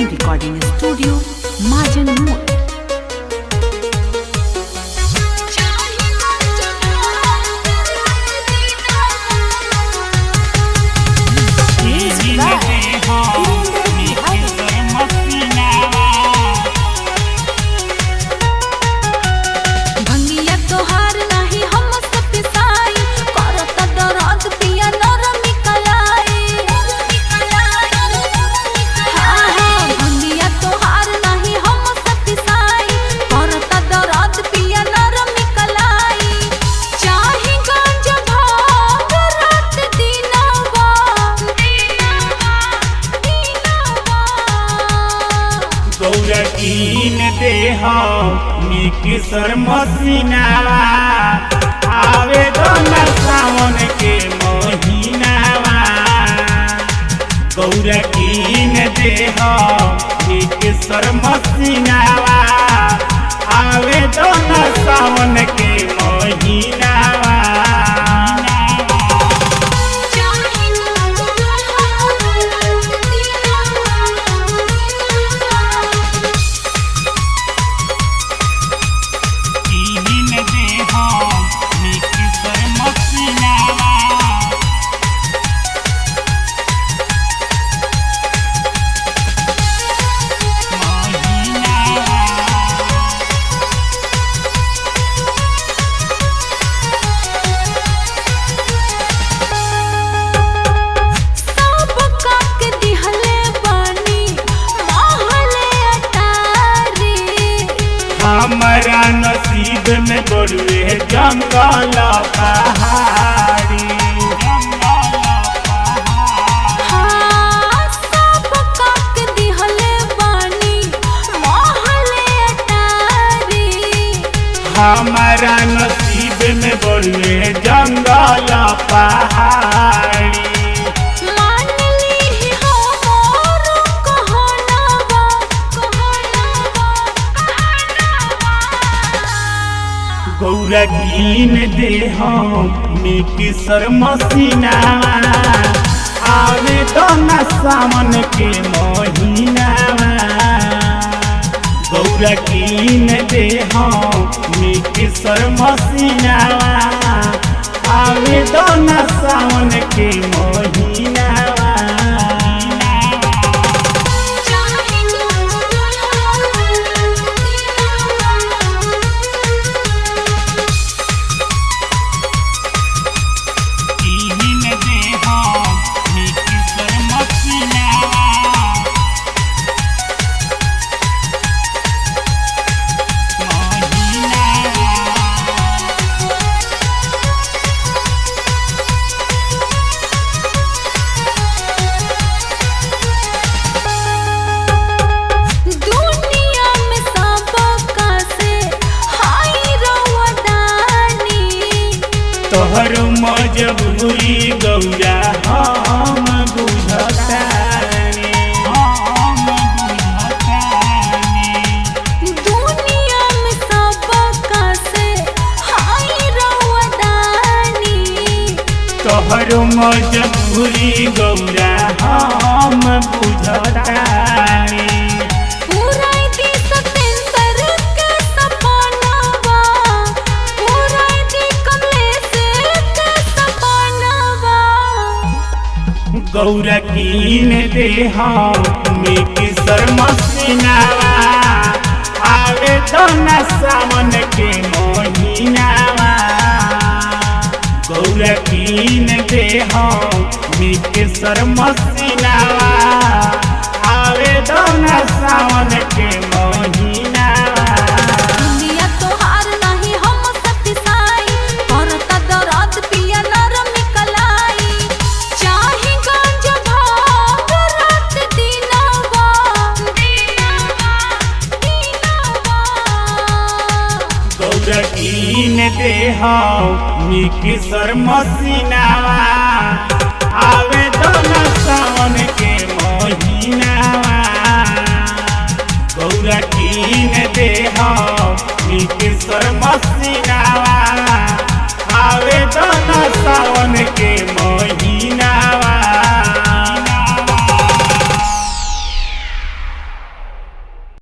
Rhythm Recording Studio, Majan Mood. कीन दे mixer मशीनावा आवे दोन सावन के महीनावा। गौरा कीन दे मिक्सर मशीनावा आवे दोन सावन के महीनावा। हमारा नसीब में बड़ुए जंगल पहाड़ी। हमारा नसीब में बड़ुए जंगल पहाड़ी। गौरा कीन दे मिक्सर मशीनावा आवे दोन सावन के महीनावा। गौरा कीन दे मिक्सर मशीनावा आवे दोन सावन के महीनावा। तोहर मजबूरी गौरा हम बुझतानी। दुनिया में सबका से हाय रवदानी। तोहर मजबूरी गौरा हम बुझतानी। गौरा कीन दे मिक्सर मशीनावा आवे दोन सावन के महीनावा। गौरा कीन दे मिक्सर मशीनावा आवे दोन सावन के महीनावा। कीन दे मिक्सर मशीनावा